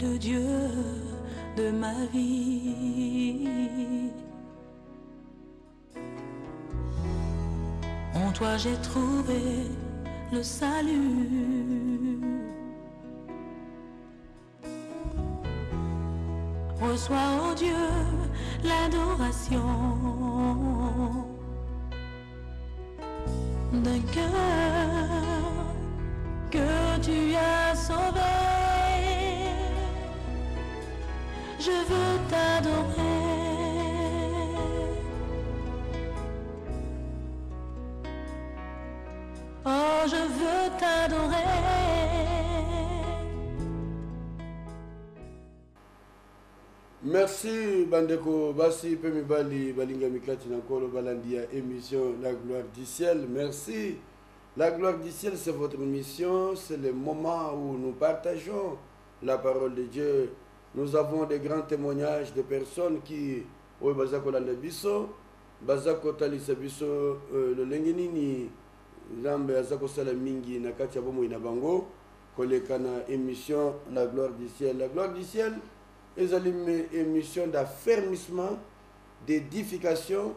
de Dieu de ma vie. En toi j'ai trouvé le salut. Reçois, oh Dieu, l'adoration d'un cœur que tu as sauvé. Je veux t'adorer. Oh, je veux t'adorer. Merci Bandeko Basi Pemibali Balinga Mikati Nankolo Balandia émission La Gloire du Ciel. Merci. La Gloire du Ciel, c'est votre émission, c'est le moment où nous partageons la parole de Dieu. Nous avons des grands témoignages de personnes qui au Bazako Landebiso, Bazako Talisabiso, le Lengenini, Zambe Azako Salamingi, Nakati Abomo Inabango, Kolekana émission La Gloire du Ciel. La Gloire du Ciel. Ils ont une émission d'affermissement, d'édification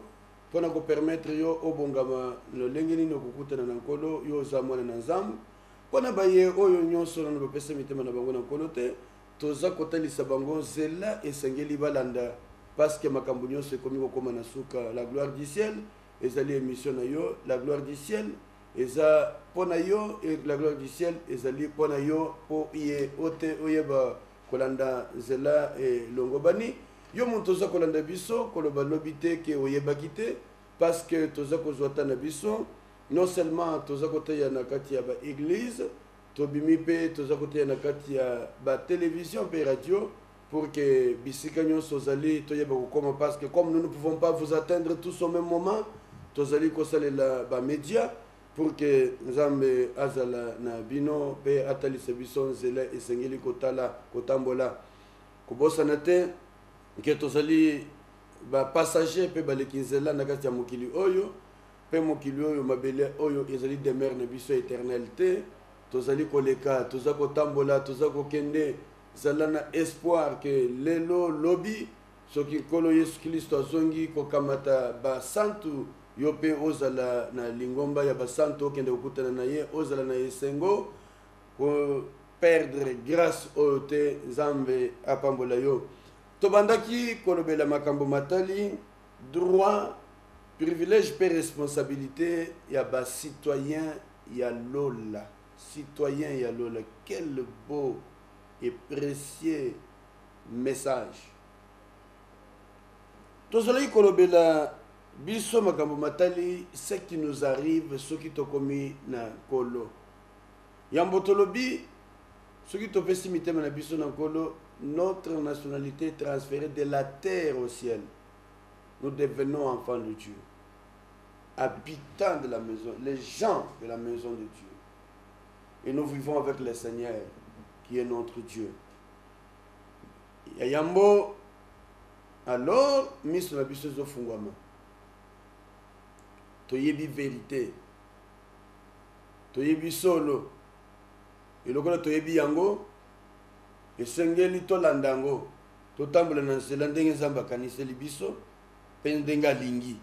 pour nous permettre au bongama le lengeni no kukuta na nkolo yo zamwana na nzambe pour na baye oyo nyonso na bapesa mitema na bango na nkolo te toza kotalisa bango zela esengeli balanda parce que makambo nyonso ekomi kokoma na suka. La gloire du ciel ezali émission na yo. La gloire du ciel eza pona yo et la gloire du ciel ezali pona yo po ye ote oyeba kolanda zela e longobani yo montoza kolanda biso koloba lobite ke oyebaki te parce que toza kozwata na biso non seulement toza koteya na kati ya ba église tobimi pe toza koteya na kati ya ba télévision pe radio pour que bisika nyonso zali toyeba kokoma parce que comme nous ne pouvons pas vous atteindre tous au même moment tozali kosalela ba média pour que Nzambe azala na bino pe atalisa biso nzela esengeli kotala kotambola kobosana te ke tozali ba passager pe baleki nzela na kati ya mokili oyo pe mokili oyo mabele oyo ezali demeure na biso éternel te tozali koleka toza kotambola toza kokende zala na espoir ke lelo lobi soki nkolo Yesu Kristo azongi kokamata ba santu yo pe ozala na lingomba ya basanto okende kokutana na ye ozala na esengo ko perdre grâce oyo te Nzambe apambola yo. Tobandaki kolobela makambo matali droit privilège pe responsabilité ya ba citoyen ya lola. Citoyen ya lola, quel beau et précieux message. Tozali kolobela biso makambo matali ce qui nous arrive ce qui tokomi na kolo yambo tolobi ce qui topesi mitema na biso na kolo notre nationalité est transférée de la terre au ciel. Nous devenons enfants de Dieu, habitants de la maison, les gens de la maison de Dieu, et nous vivons avec le Seigneur qui est notre Dieu. Yambo alors miso na biso zo fungwama toyebi vérité toyebi solo elokola toyebi yango esengeli tolanda yango totambola na nzela ndenge Nzambe akaniseli biso mpe ndenge alingi.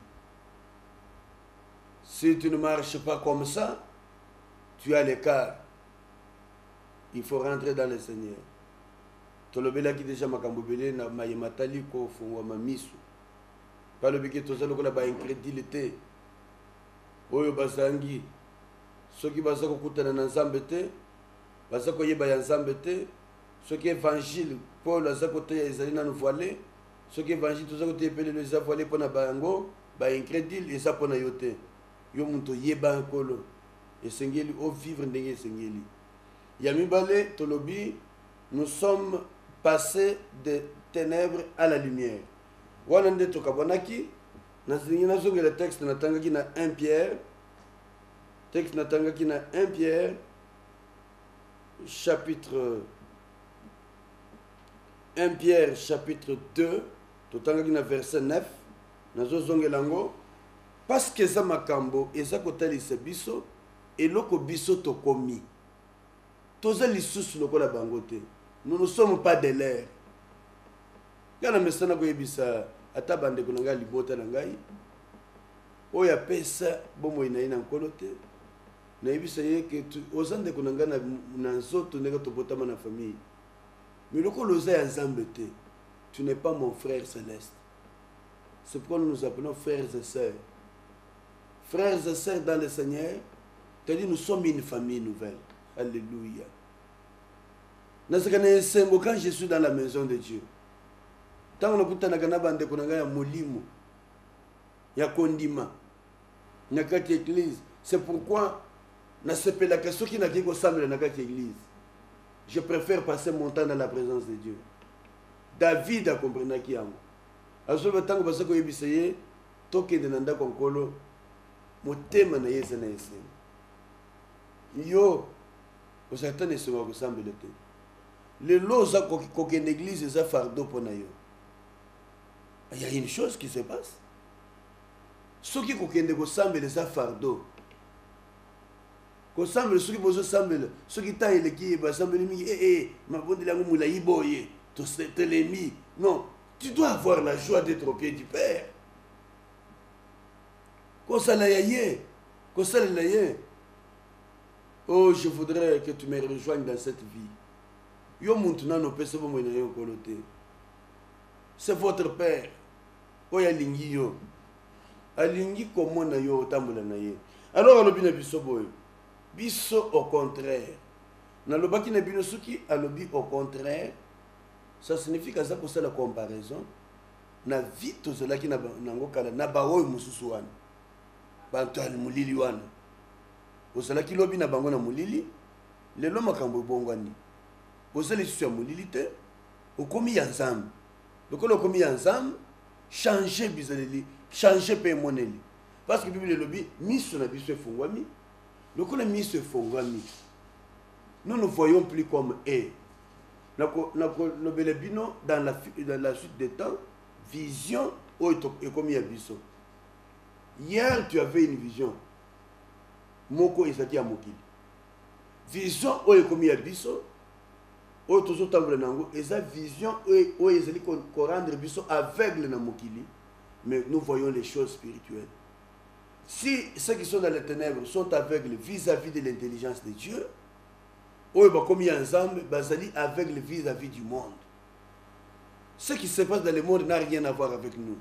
Si tu ne marches pas comme ça, tu as l'écart. Il faut rentrer dans le Seigneur. Tolobelaki déjà makambo belé na mayematali ko fungwama miso palobiki tozali lokola ba incrédulité oyo bazangi soki baza kokutana na Nzambe te baza koyeba ya Nzambe te soki évangile Paul aza koteya ezali nanu voilé soki évangile toza koteya epelelo eza voilé mpona bango ba incrédule eza mpona yo te yo moto yeba nkolo esengeli ovivre ndenge esengeli. Ya mibale tolobi nous sommes passés de ténèbres à la lumière. Wana nde tokabonaki nazingi nazongela texte natangaki na 1 Pierre texte natangaki na 1 Pierre chapitre 1 Pierre chapitre 2 totangaki na verset 9 nazozongela ngo parce que za makambo eza kotalisa biso eloko biso tokomi toza lisusu lokola bango te Nous ne sommes pas de l'air. Quand on me koyebisa ata bande konanga libota na ngai. Oya pesa bomo ina nkolo te. Na yebisa ye ke ozande konanga na nzoto ndenge tobotama na famille. Mais le colosa ya nzambe te. Tu n'es pas mon frère céleste. C'est pourquoi nous nous appelons frères et sœurs. Frères et sœurs dans le Seigneur, c'est-à-dire nous sommes une famille nouvelle. Alléluia. Quand je suis dans la maison de Dieu, tant que nous avons molimo, il y a kondima, il y a quatre églises. C'est pourquoi na sepe la question qui n'a qu'à ressembler dans quatre églises. Je préfère passer mon temps dans la présence de Dieu. David a compris qui a. À ce temps que vous avez essayé, toke de nanda konkolo, motema na yese na yese. Yo, vous êtes ne sera ressemble le thé. Le loza qu'aucune église est un fardeau pour nayo. Il y a une chose qui se passe. Ceux qui qu'aucune ressemble les un fardeau. Ressemble ceux qui vous ressemblent, ceux qui taillent les qui ressemblent les ma bonne de la moula iboye, tout c'est l'ennemi. Non, tu dois avoir la joie d'être au pied du Père. Qu'on s'aille, qu'on s'aille. Oh, je voudrais que tu me rejoignes dans cette vie. Yo maintenant no pese bo moina yo kolote. C'est votre père. Oya lingi yo. Alingi comment na yo tambola na ye. Alors alobi na biso boy. Biso au contraire. Na lobaki na bino suki alobi au contraire. Ça signifie que ça pour la comparaison. Na vie to cela qui na ngokala na ba oyo mususu wana. Bantu al mulili wana. Osala ki lobi na bango na mulili. Lelo makambo bongwani. Vous allez sur molilité, au commis ensemble. Donc, le commis ensemble, changer bizarrement, changer paye monnaie. Parce que Bible le lobby, mis sur la bise fongwami. Donc, on a mis sur fongwami. Nous ne voyons plus comme eux. Le belébino dans la suite des temps, vision et commis à biso. Hier, tu avais une vision. Moko isaki a mokili. Vision et commis à biso. Oh, toujours tambour nango, et sa vision, oh, ils allaient rendre biso aveugle na mokili, mais nous voyons les choses spirituelles. Si ceux qui sont dans les ténèbres sont aveugles vis-à-vis de l'intelligence de Dieu, oh, bah comme il y a ensemble, bah ils aveugles vis-à-vis du monde. Ce qui se passe dans le monde n'a rien à voir avec nous,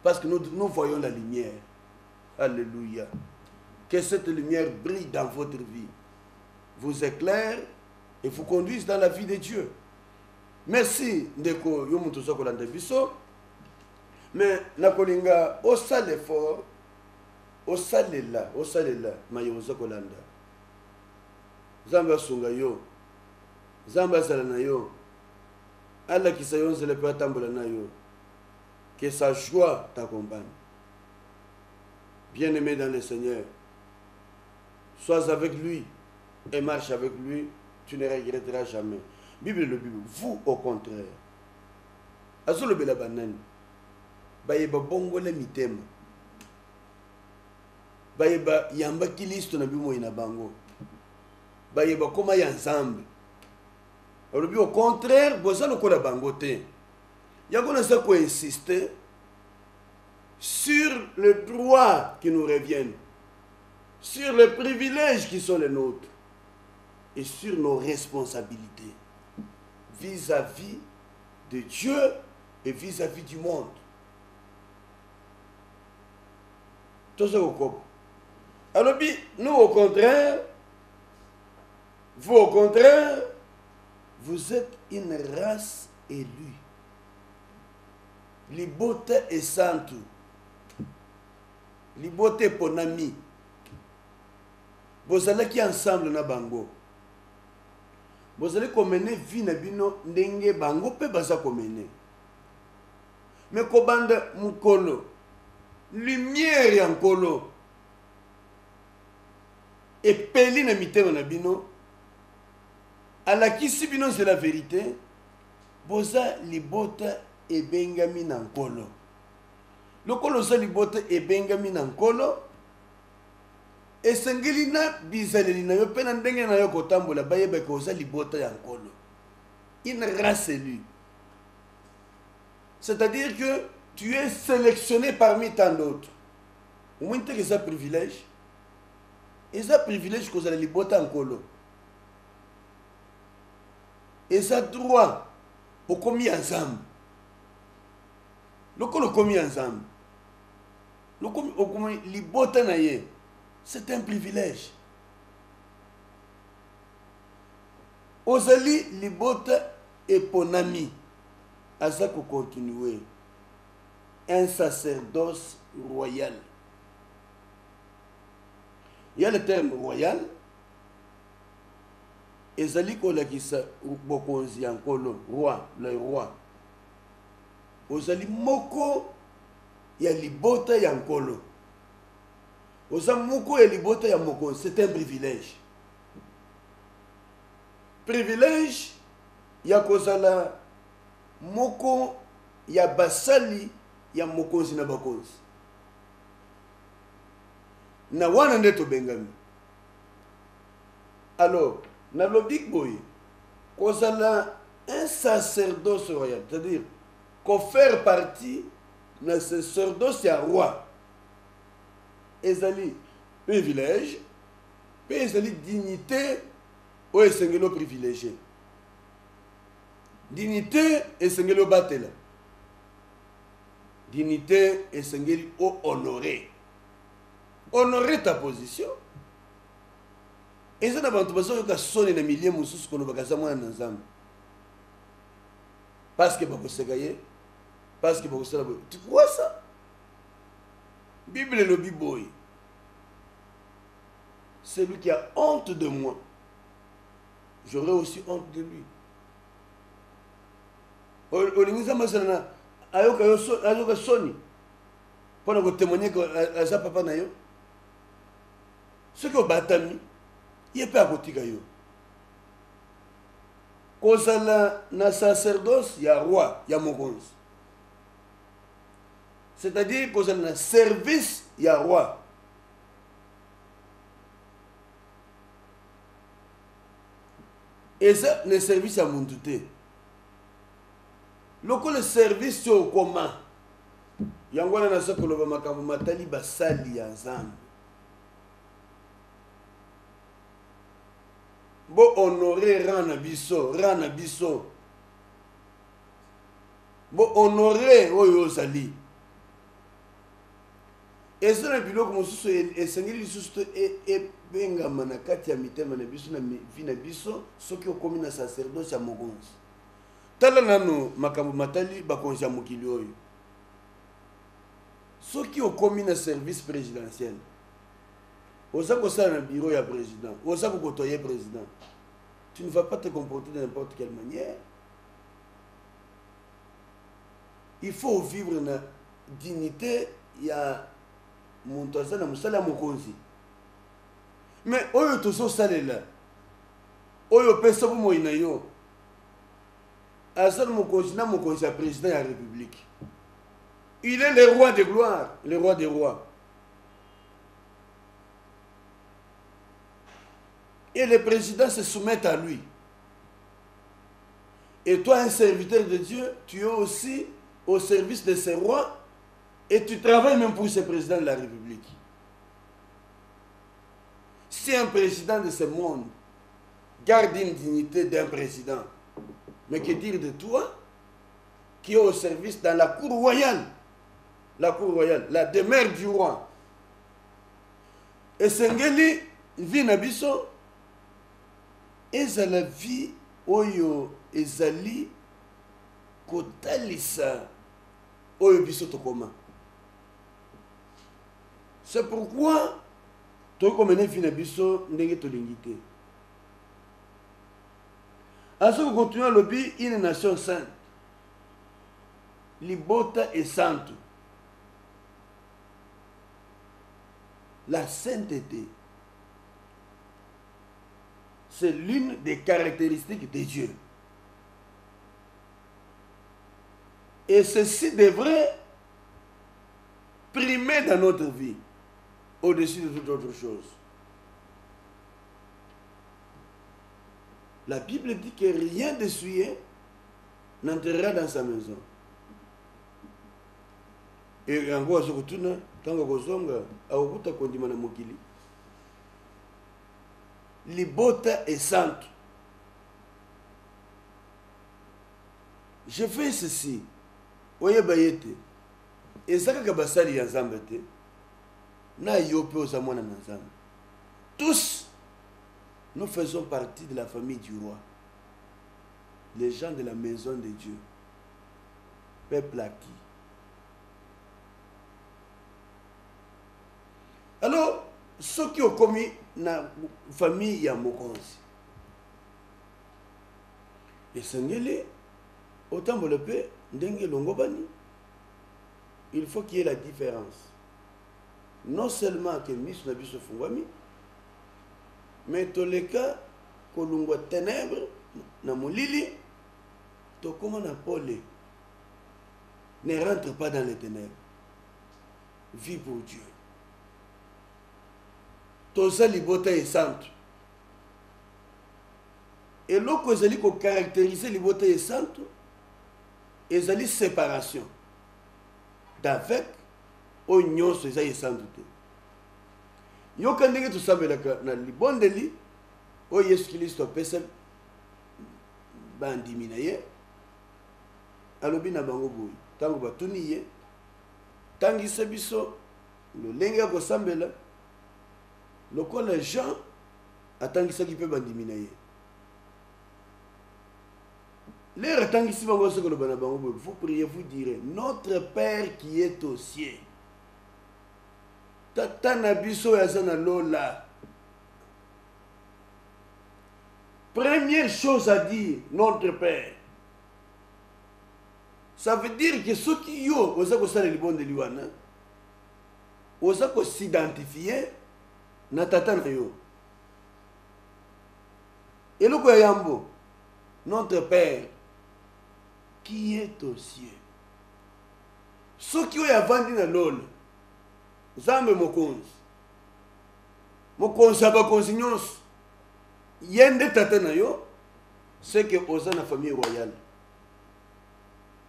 parce que nous voyons la lumière. Alléluia. Que cette lumière brille dans votre vie, vous éclaire et vous conduisent dans la vie de Dieu. Merci ndeko yo mutu so kolanda biso. Mais na kolinga o sale fort, o salela mayo so kolanda. Zamba sunga yo. Zamba sala na yo. Allah qui sayon se le peut tambola na yo. Que sa joie t'accompagne. Bien-aimé dans le Seigneur, sois avec lui et marche avec lui. Tu ne regretteras jamais. Bible le Bible. Vous, au contraire. Azolo bela banani. Bayeba bongo le mitema. Bayeba yamba kilisto na bimo ina bango. Bayeba koma ya ensemble. Au contraire, bozalo kola bango te. Yakona sa ko insister sur le droit qui nous reviennent. Sur les privilèges qui sont les nôtres. Et sur nos responsabilités vis-à-vis de Dieu et vis-à-vis du monde. Tout ça au corps. Alors, nous au contraire, vous au contraire, vous êtes une race élue. Libote et santu. Libote ponami. Vous allez qui ensemble na bango. Vous allez commencer vie na bino ndenge bango pe baza commencer. Mais kobanda mukolo lumière ya nkolo et peli na mitema na bino alakisi bino c'est la vérité. Boza libota e bengami na nkolo. Lokolo za libota e bengami na nkolo. Esengeli na bizaleli na yo pe na ndenge na yo kotambola bayeba ko za libota ya nkolo. une race élue. C'est-à-dire que tu es sélectionné parmi tant d'autres. Au moins, tu as ça privilège. Et ça privilège que vous allez botter en colo. Et ça droit au commis ensemble. Le colo commis ensemble. Le commis li botter naïe. C'est un privilège. Ozali li botter et ponami. À ça qu'on continue. Un sacerdoce royal. Il y a le terme royal. Et zali kolakisa bokonzi ankolo roi, le roi. Ozali moko ya libota ya nkolo. Oza moko ya libota ya moko, c'est un privilège. Privilège ya kozala moko ya basali ya mokonzi na bakonzi. Na wana nde tobengami. Alors, na logique boy, kozala un sacerdoce royal, c'est-à-dire qu'on fait partie de ce sacerdoce ya roi. Ezali privilège, puis ezali dignité ou esengelo privilégié. Dignité esengelo batela. Dignité esengeli o honorer. Honorer ta position. Et ça n'a pas besoin de sonner les milliers de moussous qu'on va casser moins ensemble. Parce que vous savez, parce que vous savez, tu vois ça? Bible et le Bible. Celui qui a honte de moi, j'aurai aussi honte de lui. Olingiza masana ayoka soni. Pendant que témoigner que ça papa na yo. Ce que batami il peut akotika yo. Kozala na sacerdoce ya roi ya mokonzi. C'est-à-dire kozala na service ya roi. Et ça le service à mon douté. Le service au commun. Yangwana na sa koloba makambo matali basali ya nzambe. Bo honorer rana biso. Bo honorer oyo zali. Et ça na biloko mosusu esengeli lisusu e bengama na kati ya mitema na biso na vi na biso soki okomi na sacerdoce ya mokonzi. Tala nano makambo matali bakonzi ya mokili oyo. Soki okomi na service présidentiel. Osa kosala na bureau ya président, osa kokotoyer président. Tu ne vas pas te comporter de n'importe quelle manière. Il faut vivre na dignité ya muntu aza na mosala ya mokonzi. Mais oyo tozosalela oyo pesa bomoi na yo aza na mokonzi ya président ya république. Il est le roi de gloire, le roi des rois. Et le président se soumet à lui. Et toi, un serviteur de Dieu, tu es aussi au service de ce roi et tu travailles même pour ce président de la République. Si un président de ce monde garde une dignité d'un président, mais que dire de toi qui est au service dans la cour royale, la demeure du roi. Et Sengeli vit na biso ezala vie oyo ezali kotalisa oyo biso tokoma. C'est pourquoi tokomene vie na biso ndenge tolingi te. Aso ko continuer lobi une nation sainte. Libota et sainte. La sainteté, c'est l'une des caractéristiques de Dieu. Et ceci devrait primer dans notre vie, au-dessus de toute autre chose. La Bible dit que rien de souillé n'entrera dans sa maison. Et en gros, tant que Kozonga, a okuta kondima na mokili. Libota est sainte. Je fais ceci. Oye bayete. Et ça que basali ya Nzambe te. Na yope ozamona na Nzambe. Tous, nous faisons partie de la famille du roi. Les gens de la maison de Dieu. Peuple acquis. Alors, ceux qui ont commis na famille ya mokonzi. Et sengeli, autant le paix, ndenge longobani. Il faut qu'il y ait la différence. Non seulement que Miss Nabiso Fungwami, mais tous les cas, que l'on voit ténèbres, na molili, to comment na Paul ne rentre pas dans les ténèbres. Vis pour Dieu. Tout ça, libota est sainte. Et l'autre que j'ai caractériser libota est sainte, et j'ai séparation. D'avec, oignon, c'est ça est sainte. Yo quand tu savais na libon de li, o Yesu Kristo pesa bandimina alobi na bango boy. Tango batuni ye, tangi sebiso, le lenga ko sambela. Lokola Jean atangisa ki pe bandimina ye. L'air atangisi bango se ko lo bana bango boy. Vous priez, vous direz, notre Père qui est aux cieux. Tata nabiso ya zana lola. Première chose à dire, notre Père. Ça veut dire que ceux qui ont osako sala libon de liwana, osako s'identifier na tata na yo. Et le quoi yambo, notre Père qui est aux cieux. Ceux qui ont vendu na lol, Zambe mokonzi. Mokonzi abakonzi nyonso. Yende tata na yo, c'est que oza na famille royale.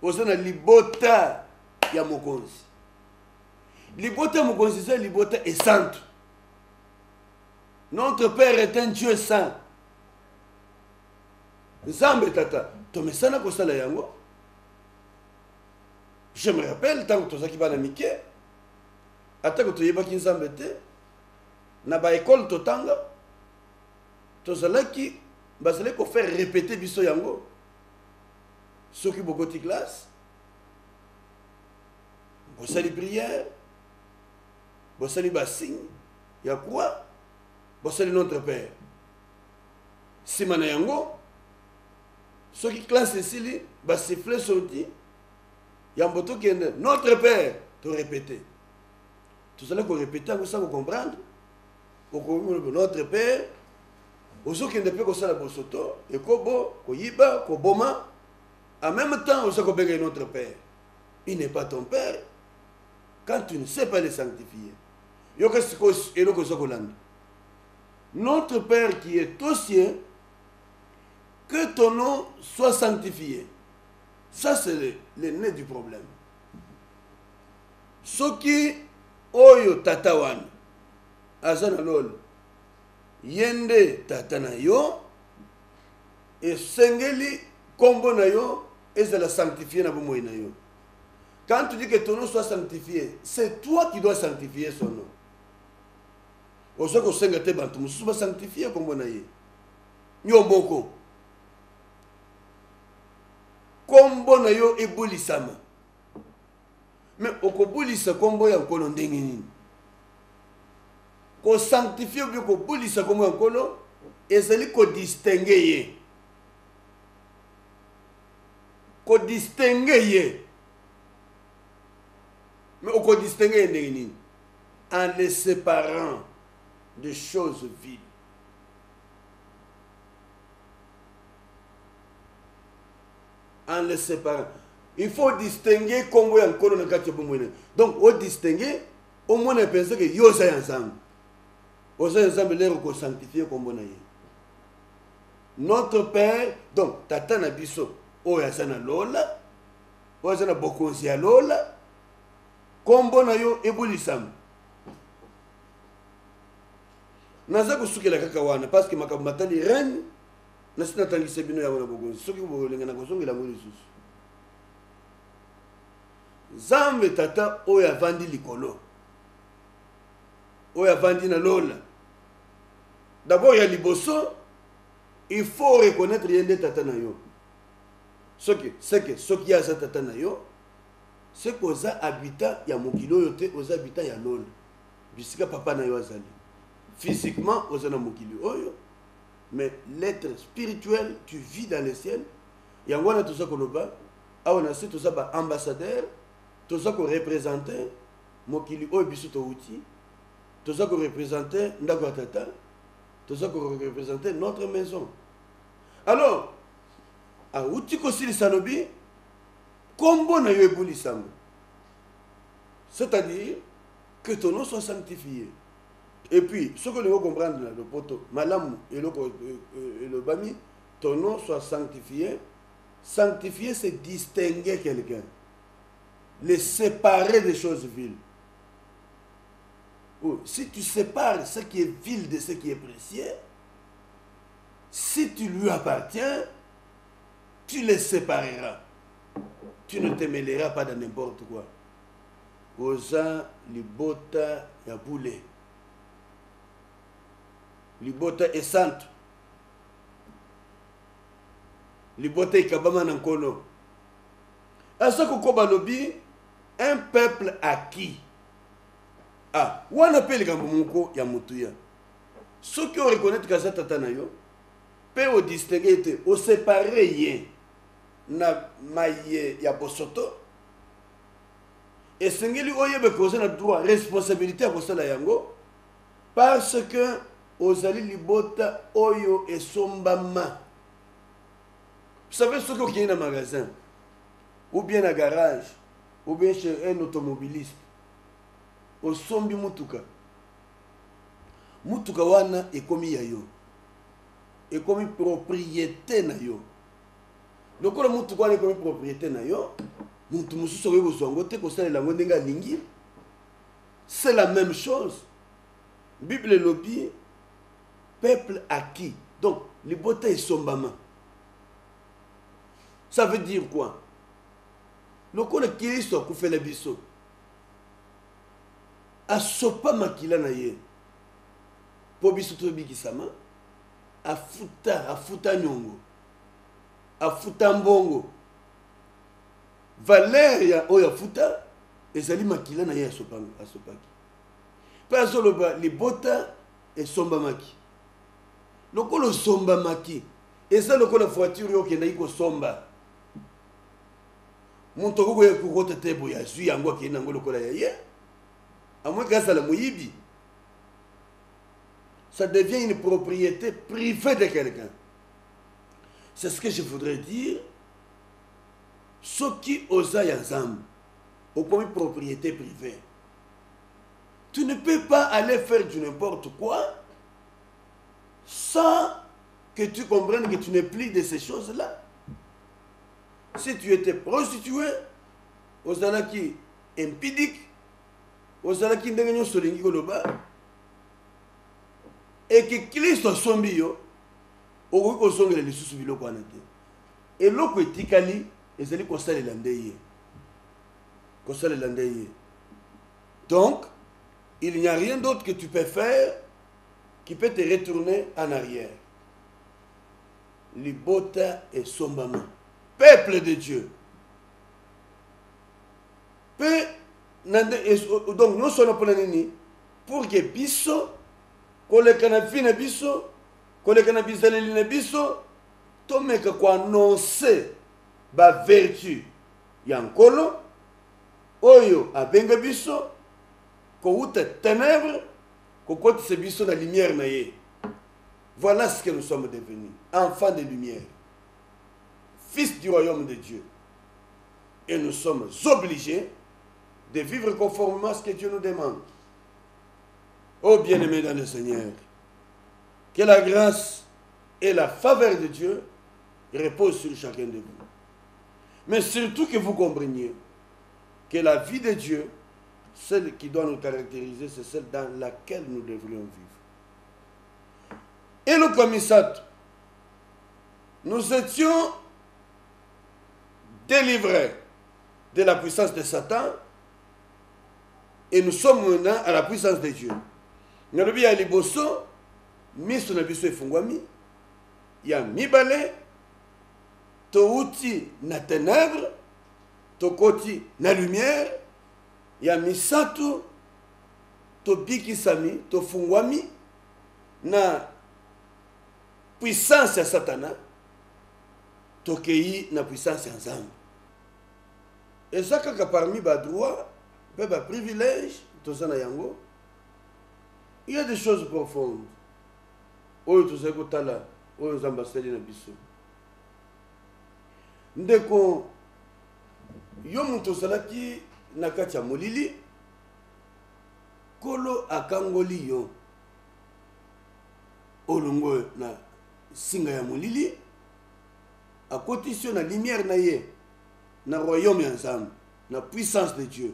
Oza na libota ya mokonzi. Libota ya mokonzi c'est libota est sainte. Notre Père est un Dieu saint. Zambe tata, tomesana kosala yango. Je me rappelle tant que tozaki bana mike. Attends que tu y vas kinzambete, na ba école totanga, tozalaki basale ko faire répéter biso yango. Ceux qui bokoti classe, bosali prière, bosali bassing, ya quoi? Bosali notre Père. Simana yango, ceux qui classe ici, basifle sorti, yamboto kende, notre Père, te répéter. Tout cela qu'on répète, ça vous comprendre. Notre Père, aux autres qui ne peuvent pas faire la bosoto, et kobo, koyiba, koboma, en même temps, aux autres qui notre Père. Il n'est pas ton Père quand tu ne sais pas le sanctifier. Notre Père qui est aux cieux, que ton nom soit sanctifié. Ça, c'est le nez du problème. Ce qui oyo tata wana azana lol yende tata na yo et sengeli kombo na yo et la sanctifier na bomoy na yo. Quand tu dis que ton nom soit sanctifié, c'est toi qui dois sanctifier son nom. Osoko sengate bantu musuba sanctifier kombo na ye. Nyo boko. Kombo na yo ebolisama. Mais okobulisa kombo ya nkolo ndenge nini? Ko sanctifier bien ko bulisa kombo ya nkolo ezali ko distinguer ye. Ko distinguer ye. Mais oko distinguer ndenge nini? En les séparant de choses viles. En les séparant. Il faut distinguer comme on encore dans le donc, on distinguer, au moins on pense que yo ça ensemble. On ça ensemble, l'air qu'on sanctifie comme on a. Notre Père, donc, tata na biso, oyo aza na lola oyo aza na bokonzi ya lola kombo na yo ebulisama naza kosukela kaka wana parce que makambo matali reine nasi natangisa bino yango na bokonzi soki bolinga na kozongela yango lisusu Nzambe tata oyo avandi likolo oyo avandi na lola d'abord ya liboso il faut reconnaître yende tata na yo soki aza tata na yo c'est que oza habitant ya mokili oyo te oza habitant ya lola bisika papa na yo azali physiquement oza na mokili oyo mais l'être spirituel tu vis dans le ciel yango wana toza koloba awa na se toza ba ambassadeur toza ko représenter mokili oyo biso touti toza ko représenter ndako ya tata toza ko représenter notre maison alors auti kosilisa lobi kombo na yo ebulisama c'est-à-dire que ton nom soit sanctifié et puis ce que nous comprendre le poto malamu et le bami ton nom soit sanctifié c'est distinguer quelqu'un les séparer des choses viles. Si tu sépares ce qui est vil de ce qui est précieux, si tu lui appartiens, tu les sépareras. Tu ne te mêleras pas dans n'importe quoi. Oza libota ya boule. Libota est sainte. Libota est kabama nankolo. Asa kokoba lobi un peuple acquis. Ah, wana peli kambo moko ya mutuya. Soki o reconnaître que ça tata na yo, pe o distinguer te, o séparer ye na maye ya bosoto. Et sengeli oyebe koza na droit responsabilité à kosala yango parce que ozali libota oyo esombama. Vous savez ce qu'il y a dans un magasin ou bien un garage ou bien chez un automobiliste au sombi mutuka wana ekomi ya yo ekomi propriété na yo lokola mutuka wana ekomi propriété na yo mutu mususu oyo bozwango te kosalela ngo ndenge alingi c'est la même chose Bible lobi peuple acquis donc libota esombama ça veut dire quoi lokola Kristo akufela biso asopa makila na ye po biso tobikisama afuta nyongo afuta mbongo valeur ya oyo afuta ezali makila na ye asopaki pe azoloba libota esombamaki lokola osombamaki eza lokola voiture yo okendaki kosomba moto okokoya kokota te boye azwi yango akende yango lokola ya ye amoi kazala moyibi ça devient une propriété privée de quelqu'un. C'est ce que je voudrais dire. Ce qui osa yazam, au comme propriété privée. Tu ne peux pas aller faire du n'importe quoi sans que tu comprennes que tu n'es plus de ces choses-là. Si tu étais prostitué, osala qui impidique, osala qui ndengenyo solingi koloba, et que Christ asombi yo, okoki kosongela lisusu biloko wana te. Eloko etikali ezali kosalela ndeye. Kosalela ndeye. Donc, il n'y a rien d'autre que tu peux faire qui peut te retourner en arrière. Libota et sombama. Peuple de Dieu. Donc, nous sommes pour que biso kolekana fina biso kolekana bizaleli na biso tomeka ko annoncer ba vertu ya nkolo oyo abenga biso ko uta ténèbres ko kotise biso na lumière na ye. Voilà ce que nous sommes devenus, enfants de lumière, fils du royaume de Dieu. Et nous sommes obligés de vivre conformément à ce que Dieu nous demande. Oh bien-aimés dans le Seigneur, que la grâce et la faveur de Dieu reposent sur chacun de vous. Mais surtout que vous compreniez que la vie de Dieu, celle qui doit nous caractériser, c'est celle dans laquelle nous devrions vivre. Et le commissariat, nous étions délivrés de la puissance de Satan et nous sommes maintenant à la puissance de Dieu. Nous avons dit à Liboso, miso na biso efungwami, ya mibale, touti na ténèbres, tokoti na lumière, ya misatu, tobikisami, tofungwami, na puissance ya Satana, tokei na puissance ya Nzambe. Et ça, quand parmi les droits, les privilèges, tout ça, il y a des choses profondes. Oyo tout ça, oyo les ambassadeurs na biso. Ndeko, yo muto salaki na kati ya molili, kolo akangoli yo. Olongo na singa ya molili, akotisi yo na lumière na ye. Na royaume ensemble, na puissance de Dieu.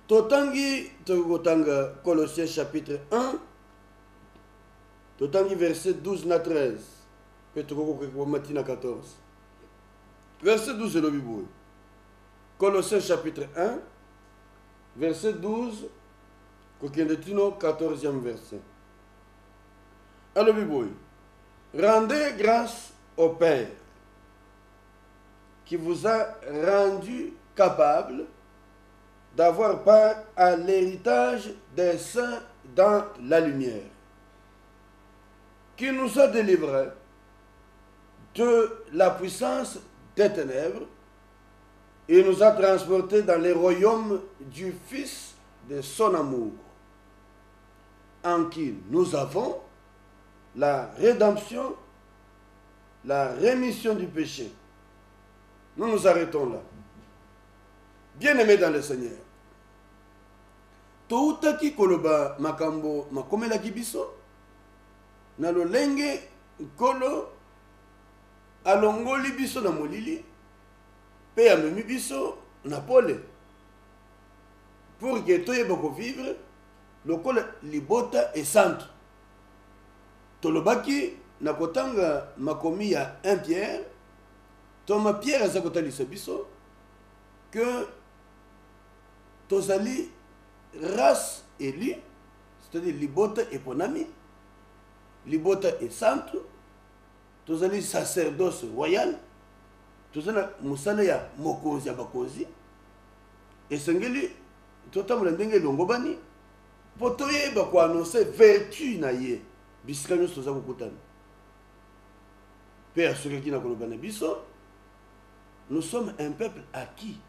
Totangi, tokotanga Colossiens chapitre 1, totangi verset 12 na 13, petokoko matina 14. Verset 12 est le Bible. Colossiens chapitre 1, verset 12, kokendetino 14e verset. Alors Bible, rendez grâce au Père qui vous a rendu capable d'avoir part à l'héritage des saints dans la lumière, qui nous a délivrés de la puissance des ténèbres et nous a transportés dans les royaumes du Fils de son amour, en qui nous avons la rédemption, la rémission du péché. Nous nous arrêtons là. Bien-aimés dans le Seigneur. Toutaki koloba makambo makomela kibiso na lolenge kolo alongoli biso na molili pe amemi biso na pole pour que toyeba ko vivre lokola libota et santo. Tolobaki na kotanga makomi ya 1 Pierre. Thomas Pierre a zakota biso que tozali race élue, c'est-à-dire libota et ponami, libota et santo, tozali sacerdoce royal, tozali musala ya mokonzi ya bakonzi, et sengeli totambola ndenge longobani, po toyeba ko annoncer vertu na ye, bisika nyonso toza kokutana. Pe asukaki na koloba na biso, nous sommes un peuple acquis.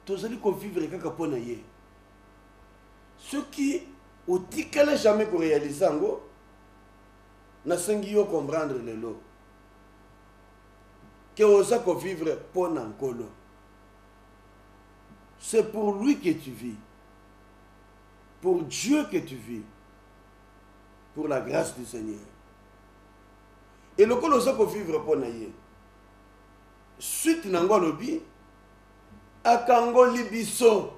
Tous allez vivre kaka pona ye. Ceux qui au tikala jamais ko réaliser ngo na sengi yo comprendre le lot. Que osa ko vivre pona nkolo. C'est pour lui que tu vis. Pour Dieu que tu vis. Pour la grâce du Seigneur. Et le kolo osa ko vivre pona ye. Suite nango lobi akangoli biso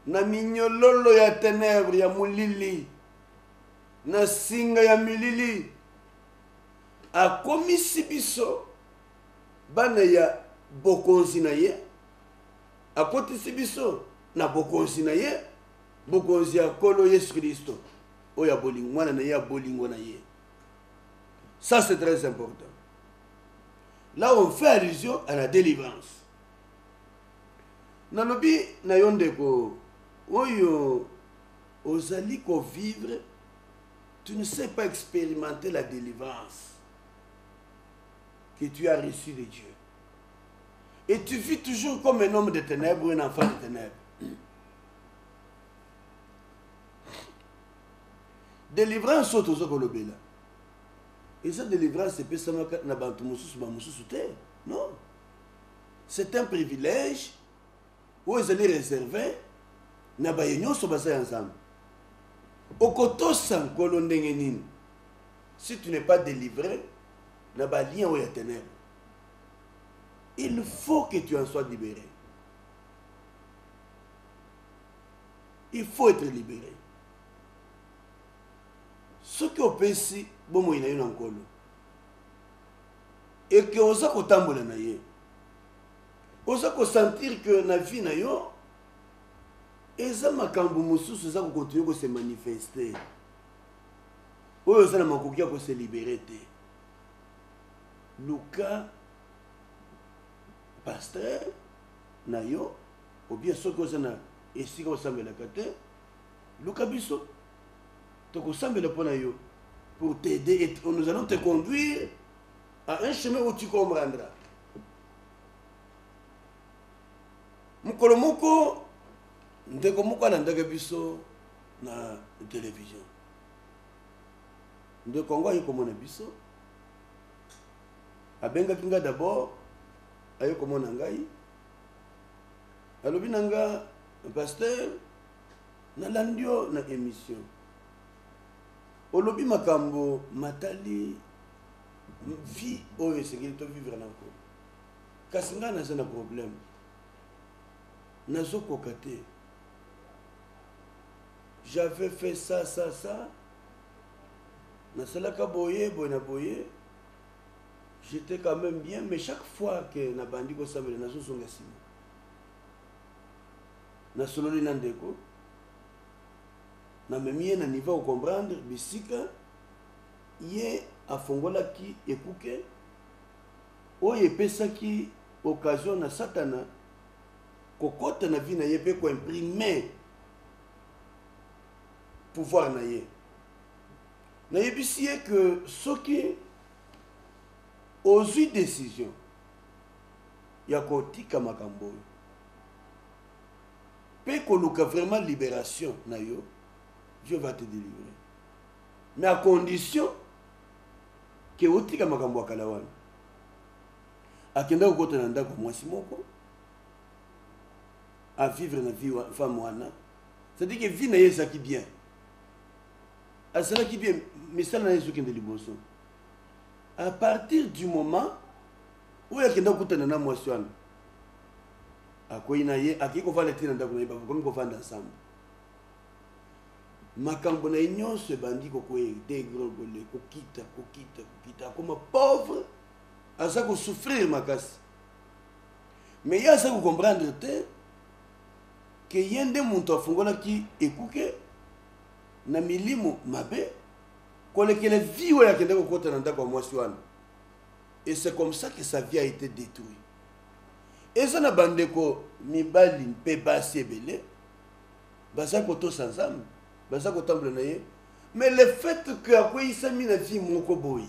na minyololo ya ténèbres ya mulili na singa ya milili akomisi biso bana ya bokonzi na ye akotisi biso na bokonzi na ye bokonzi ya kolo Yesu Kristo oya bolingo mwana na ye ya bolingo na ye. Ça c'est très important. Là on fait allusion à la délivrance. Nalobi na yondeko oyo ozali ko vivre, tu ne sais pas expérimenter la délivrance que tu as reçue de Dieu. Et tu vis toujours comme un homme de ténèbres ou un enfant de ténèbres. Délivrance auto zokolobela. Et cette délivrance c'est pas seulement na bantu mususu ba mususu te. Non. C'est un privilège où ils allaient réserver na ba nyonso basa ensemble. Okotosa nkolo ndenge nini. Si tu n'es pas délivré, na ba lien ou ya ténèbres. il faut que tu en sois libéré. Il faut être libéré. Ce qui est ici, bon, il y a un colo. Et que on a kotambola na ye. On a sentir que na vie na yo, eza makambo mususu eza ko continuer ko se manifester. Oyo eza na makoki ko se libérer te. Luka pasteur na yo, ou bien ce que na esika osambela kate, Luka biso to ko sambela pona yo pour t'aider et nous allons te conduire à un chemin où tu comprendras. Mukolo moko ndeko moko alandaka biso na télévision. Ndeko ngo ayi komona biso. Abengaki nga d'abord ayi komona ngai. Alobi nanga pasteur na landio na émission. Olobi makambo matali vie oyo esengeli to vivre nango. Kasi nga naza na problème. Nazokoka te. J'avais fait ça. Nasalaka boye, boye na boye. J'étais quand même bien, mais chaque fois que na bandi ko sabela nazo songa sima. Na sololi na ndeko. Na memie na niveau comprendre bisika ye afongola ki ekuke oyo epesaki occasion na satana kokota na vie na ye pe ko imprimer pouvoir na ye. Na yebisi ye que soki ozwi décision ya kotika makambo pe koluka vraiment libération na yo, Dieu va te délivrer. Mais à condition que otika makambo akala wana akenda kokota na ndako mwasi moko à vivre na vie femme wana, c'est-à-dire que vie na yesa ki bien asala ki bien misala na yesu kende liboso. À partir du moment où yakenda kokota na mwasi wana akoyi na ye akiko fala tina ndako na ye ba ko fanda ensemble. Makambo na nyonso bandi ko dégrogole kokita comme pauvre asa ko souffrir makasi. Mais ya sa ko comprendre te que yende muntu afungola ki ekuke na milimo mabe kolekele vie oya kende ko kota na ndako mwasi wana. Et c'est comme ça que sa vie a été détruite. Et ça na bandeko mibali mpe basi ebele basa ko to ensemble. Mais le fait que après ça mis la vie moko boy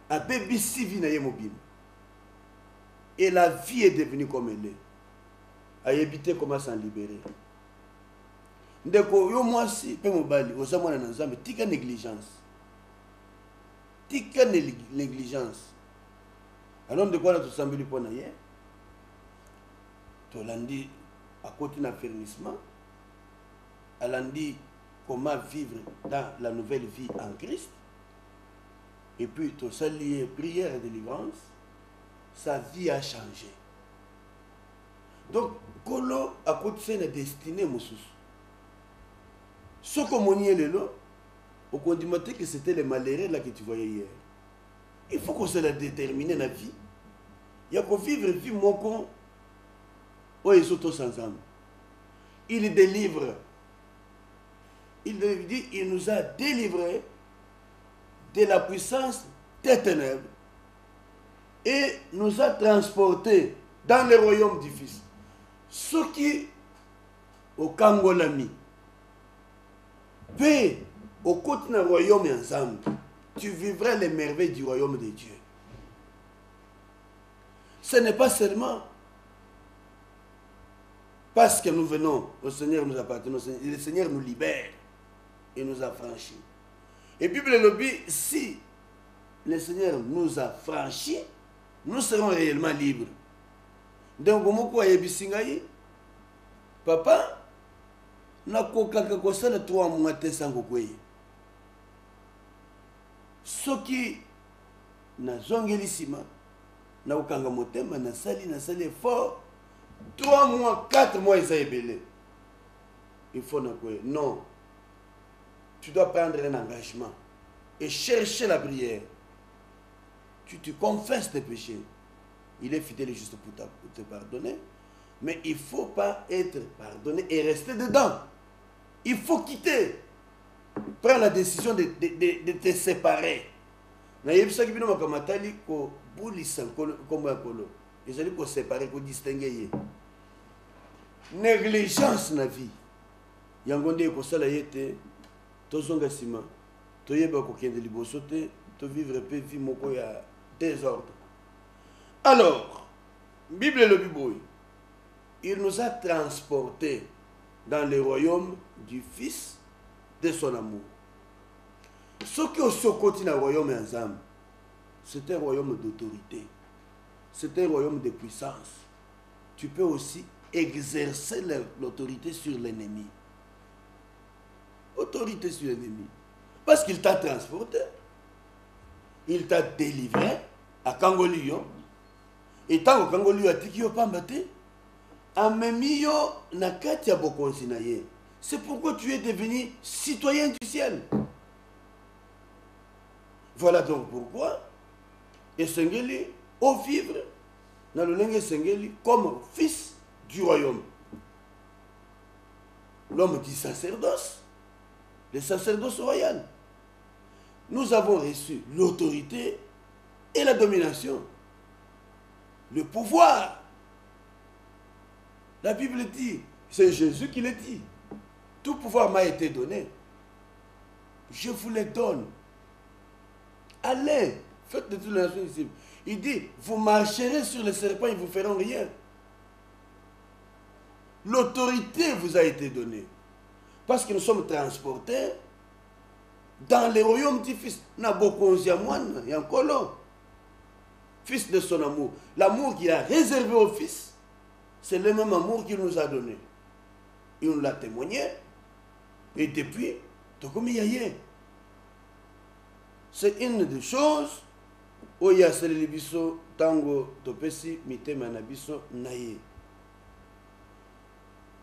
a bébé si vie na ye mobile et la vie est devenue comme elle est, a évité comment s'en libérer. Ndeko yo moi si pe mobali osamwana na nzambe tika négligence alors de quoi tout sambeli pona ye to landi à côté na fernissement alandi comment vivre dans la nouvelle vie en Christ. Et puis, tout ça lié prière et délivrance, sa vie a changé. Donc, Kolo a côté de destinée, Moussous. Ce qu'on m'a dit, au condimenter que c'était les malheureux là que tu voyais hier. Il faut qu'on se la détermine la vie. Il y a qu'on vivre une vie, mon con, où ils sont tous ensemble. Il délivre. Il dit, il nous a délivrés de la puissance des ténèbres et nous a transportés dans le royaume du Fils. Ce qui, au Kangolami, paix au côté du royaume ensemble, tu vivrais les merveilles du royaume de Dieu. Ce n'est pas seulement parce que nous venons, au Seigneur nous appartient, le Seigneur nous libère et nous a franchis. Et puis le lobby, si le Seigneur nous a franchis, nous serons réellement libres. Donc, comment est papa, na kokaka kosala 3 mois te sango kweye. Soki na zongelisima, na ukanga motema na sali effort 3 mois 4 mois ils ont belé. Il faut non, tu dois prendre un engagement et chercher la prière. Tu te confesses tes péchés, il est fidèle et juste pour te pardonner, mais il ne faut pas être pardonné et rester dedans. Il faut quitter. Prends la décision de te séparer. Ils allaient séparer, pour distinguer. Négligence na vie. Yangonde ko sala yete tozonga sima toyeba ko kende liboso te to vivre pe vie moko ya désordre. Alors, Bible le Bible, il nous a transportés dans le royaume du Fils de son amour. Ce qui est au côté du royaume ensemble, c'est un royaume d'autorité, c'est un royaume de puissance. Tu peux aussi exercer l'autorité sur l'ennemi. Autorité sur l'ennemi. Parce qu'il t'a transporté, il t'a délivré à Kangolio. Et tant que Kangolio a dit qu'il n'y a pas battu, c'est pourquoi tu es devenu citoyen du ciel. Voilà donc pourquoi et Sengeli au vivre dans le langue Sengeli comme fils du royaume. L'homme du sacerdoce, le sacerdoce royal. Nous avons reçu l'autorité et la domination, le pouvoir. La Bible dit, c'est Jésus qui le dit, tout pouvoir m'a été donné. Je vous le donne. Allez, faites de toutes les nations ici. Il dit, vous marcherez sur les serpents, ils ne vous feront rien. L'autorité vous a été donnée. Parce que nous sommes transportés dans le royaume du Fils. Nabokonziamouane, Yankolo, Fils de son amour. L'amour qu'il a réservé au Fils, c'est le même amour qu'il nous a donné. Il nous l'a témoigné. Et depuis, c'est une des choses où il y a celle biso tango topesi mitema na biso naye.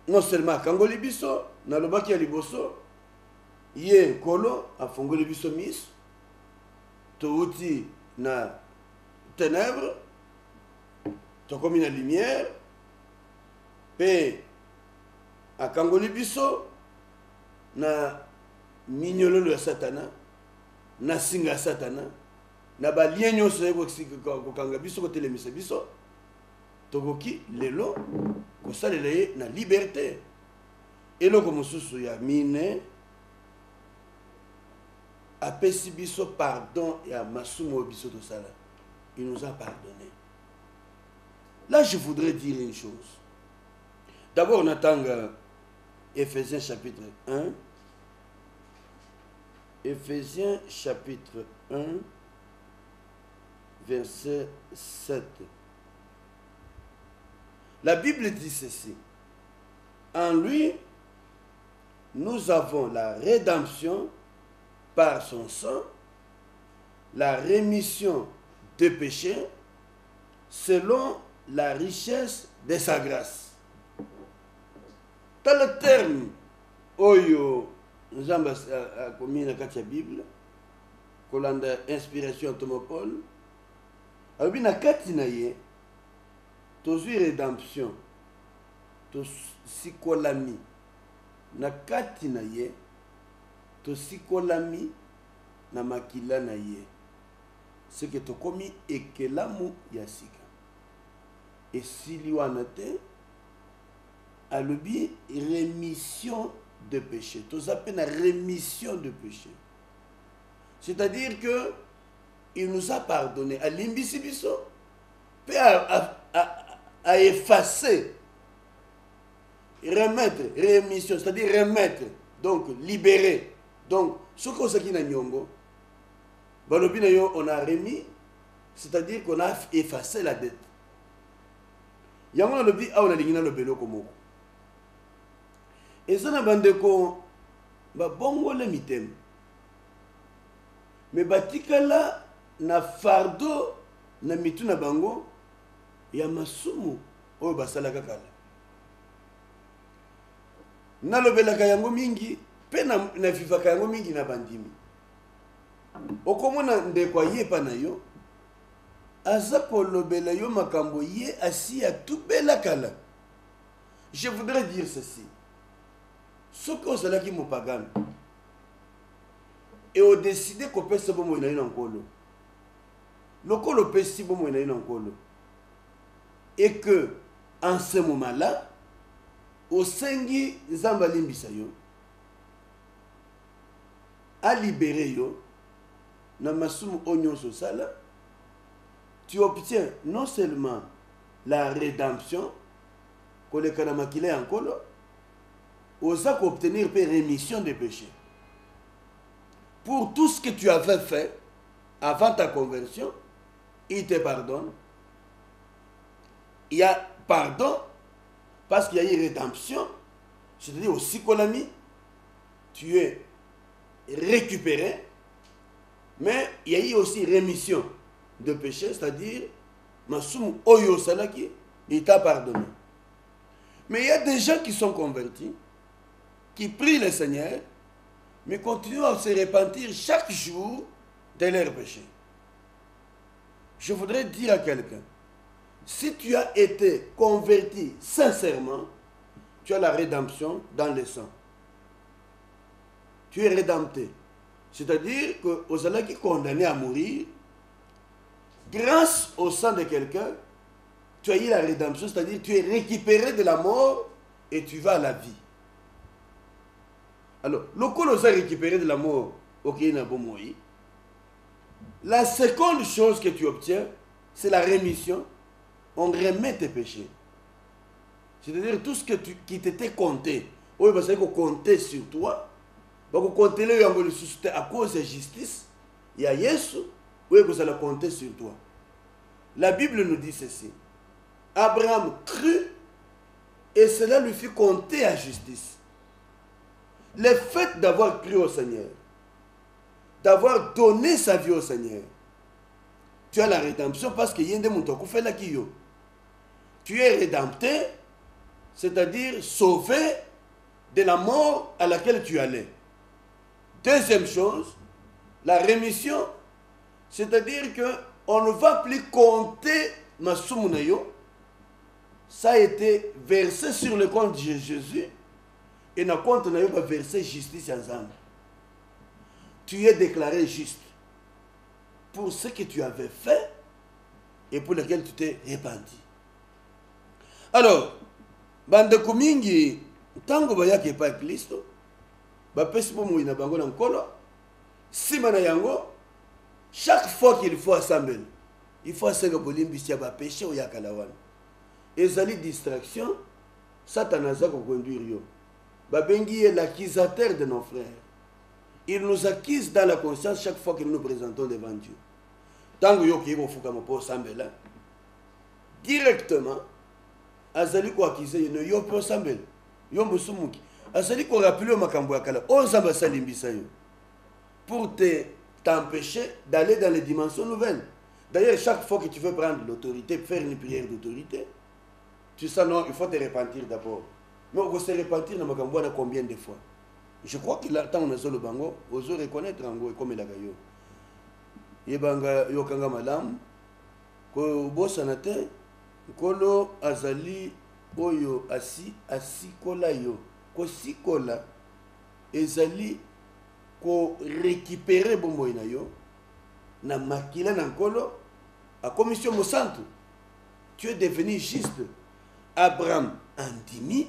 Non seulement kango libiso na lobaki ya liboso ye kolo afongo libiso miso touti na ténèbres to comme na lumière pe akango libiso na minyololo ya satana na singa satana na balien nyonso ko kanga biso ko telemisa biso tokoki lelo ko salela ye na liberté eloko mosusu ya mine apesi biso pardon ya masumo biso to sala. Il nous a pardonné. Là je voudrais dire une chose. D'abord on attend Éphésiens chapitre 1. Éphésiens chapitre 1, verset 7. La Bible dit ceci. En lui, nous avons la rédemption par son sang, la rémission des péchés, selon la richesse de sa grâce. Dans le terme, oyo, nous avons commis dans la Bible, kolanda inspiration Tomopol, alors na katinaye, tozui rédemption, to sikolami, na katinaye, to sikolami, na makila na ye. C'est que to komi ekelamu yasika. Et si liwanate, alobi rémission de péché. Tous appellent la rémission de péché. C'est-à-dire que il nous a pardonné à l'imbisibiso, puis à effacer, remettre, rémission, c'est-à-dire remettre, donc libérer. Donc, ce qu'on sait qu'il y a nyongo, on a remis, c'est-à-dire qu'on a effacé la dette. Yango na lobi a on a lingina le belo komoko. Et ça na bandeko ba bongo le mitem. Mais batikala na fardo na mitu na bango ya masumu oyo basalaka kala nalobelaka yango mingi pe na vivaka yango mingi na bandimi okomona ndeko ayepa na yo aza kolobela yo makambo ye asi atubela kala. Je voudrais dire ceci. Ce que cela qui me pagane et au décider qu'on peut se bomber na en colo. Le colo peut si bomber na en colo. Et que en ce moment-là, au sengi zambalimbi sayo a libéré yo na masumu onyon so sala, tu obtiens non seulement la rédemption que le kanamakile en colo, osa obtenir une rémission des péchés. Pour tout ce que tu avais fait avant ta conversion, il te pardonne. Il y a pardon parce qu'il y a eu rédemption. C'est-à-dire aussi kolami, tu es récupéré, mais il y a eu aussi rémission de péché, c'est-à-dire Masumu Oyo Salaki, il t'a pardonné. Mais il y a des gens qui sont convertis, qui prient le Seigneur, mais continuent à se repentir chaque jour de leurs péchés. Je voudrais dire à quelqu'un, si tu as été converti sincèrement, tu as la rédemption dans le sang. Tu es rédempté. C'est-à-dire que aux gens qui sont condamnés à mourir, grâce au sang de quelqu'un, tu as eu la rédemption, c'est-à-dire tu es récupéré de la mort et tu vas à la vie. Alors, le coup nous a récupéré de la mort, ok, la seconde chose que tu obtiens, c'est la rémission. On remet tes péchés. C'est-à-dire tout ce qui t'était compté, oui, parce qu'on comptait sur toi, on comptait à cause de la justice, il y a Yesu, oui, que ça l'a compté sur toi. La Bible nous dit ceci. Abraham crut et cela lui fit compter à justice. Le fait d'avoir cru au Seigneur, d'avoir donné sa vie au Seigneur, tu as la rédemption parce que tu es rédempté, c'est-à-dire sauvé de la mort à laquelle tu allais. Deuxième chose, la rémission, c'est-à-dire qu'on ne va plus compter Masumunayo. Ça a été versé sur le compte de Jésus et dans le compte on a versé justice ensemble. Tu es déclaré juste pour ce que tu avais fait et pour lequel tu t'es repenti. Alors, bande kumingi tango bayaki pa Kristo ba pesipo mo ina bango na nkolo sima na yango chaque fois qu'il faut assembler il faut assembler bolimbi ya ba péché o yakala wana ezali distraction Satan aza ko conduire yo ba bengi l'accusateur de nos frères. Il nous accuse dans la conscience chaque fois que nous nous présentons devant Dieu. Tango yo ki ko fuka mo po sambela directement azali ko accuser no yo po sambela yo musumuki azali ko rappeler makambo yakala on samba salimbisa yo pour t'empêcher d'aller dans les dimensions nouvelles. D'ailleurs, chaque fois que tu veux prendre l'autorité, faire une prière d'autorité, tu sais non, il faut te repentir d'abord. Mais on va se repentir dans makambo na combien de fois? Je crois que là, tant on a le bango, on doit reconnaître en comme la gayo. Yebanga yokanga malam, ko bosanate, kolo azali oyo asi kola yo, ko sikola ezali ko récupérer bombo ina yo na makila na nkolo a commission mosantu. Tu es devenu juste. Abraham andimi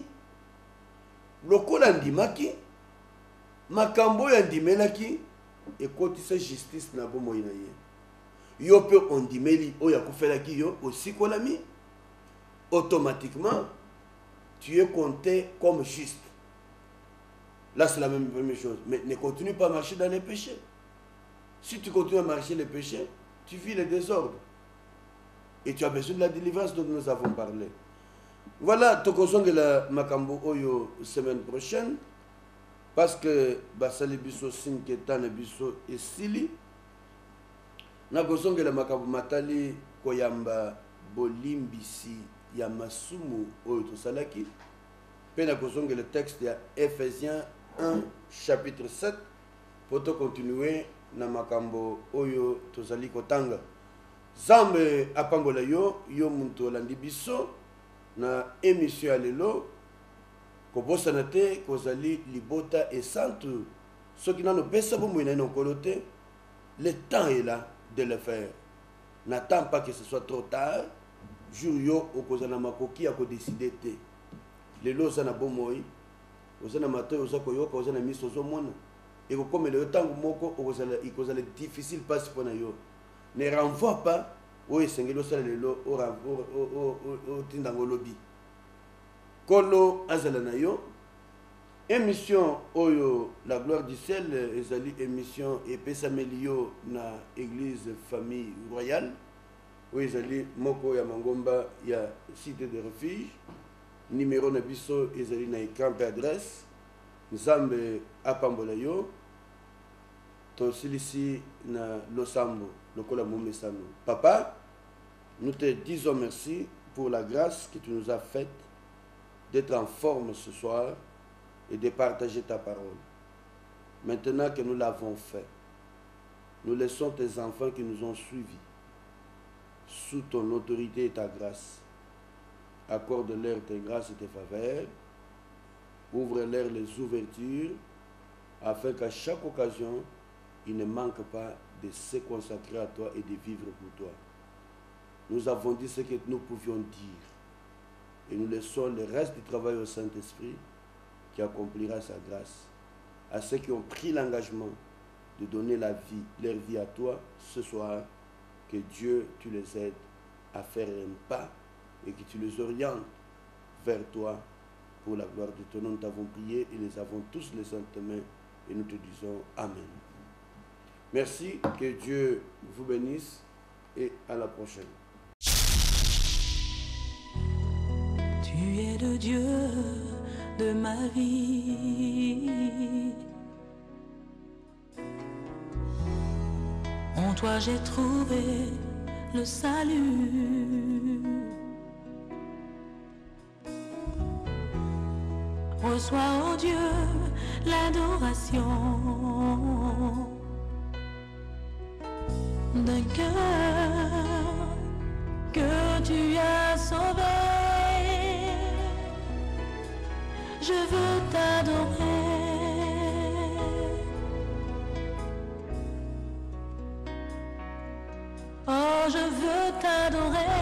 lokola andimaki makambo ya ndimelaki ekotisa justice na bombo ina ye yo pe ondimeli oya kufelaki yo osikolami automatiquement tu es compté comme juste. Là, c'est la même chose. Mais ne continue pas à marcher dans les péchés. Si tu continues à marcher les péchés, tu vis le désordre. Et tu as besoin de la délivrance dont nous avons parlé. Voilà, Tokosong la Makambo Oyo semaine prochaine. Parce que Basali Bisso Sinketan Bisso et Sili. Nakosong la Makambo Matali Koyamba bolimbisi ya masumu oyo tosalaki mpe na kozongela le texte ya Ephésiens 1 chapitre 7 po tokontinue na makambo oyo tozali kotanga. Nzambe apambola yo muntu olandi biso na émission ya lelo kobosana te kozali libota esantu soki nano pesa bomoi na nkolo te. Le temps est là de le faire. N'attends pas que ce soit trop tard. Jour yo okozana makoki ako décider te. Lelo za na bomoi ozana mato oza koyoka ozana miso ozomona et comme le temps moko okozala difficile passe pour na yo. Ne renvoie pas o esengelo sala lelo o tindango lobi. Kolo azala na yo. Émission Oyo, la gloire du ciel, ezali émission epesamelio na église famille royale. Où ezali moko ya mangomba ya cité de refuge. Numéro na biso ezali na écran pe adresse. Nzambe apambola yo. Tosilisi na losambo, lokola momesano. Papa, nous te disons merci pour la grâce que tu nous as faite d'être en forme ce soir et de partager ta parole. Maintenant que nous l'avons fait, nous laissons tes enfants qui nous ont suivis sous ton autorité et ta grâce. Accorde-leur tes grâces et tes faveurs. Ouvre-leur les ouvertures afin qu'à chaque occasion, ils ne manquent pas de se consacrer à toi et de vivre pour toi. Nous avons dit ce que nous pouvions dire et nous laissons le reste du travail au Saint-Esprit qui accomplira sa grâce à ceux qui ont pris l'engagement de donner leur vie à toi ce soir. Que Dieu, tu les aides à faire un pas et que tu les orientes vers toi pour la gloire de ton nom. Nous t'avons prié et les avons tous les saintes mains et nous te disons Amen. Merci, que Dieu vous bénisse et à la prochaine. Tu es le Dieu de ma vie. En toi j'ai trouvé le salut. Reçois, ô Dieu, l'adoration d'un cœur que tu as sauvé. Je veux t'adorer. Oh, je veux t'adorer.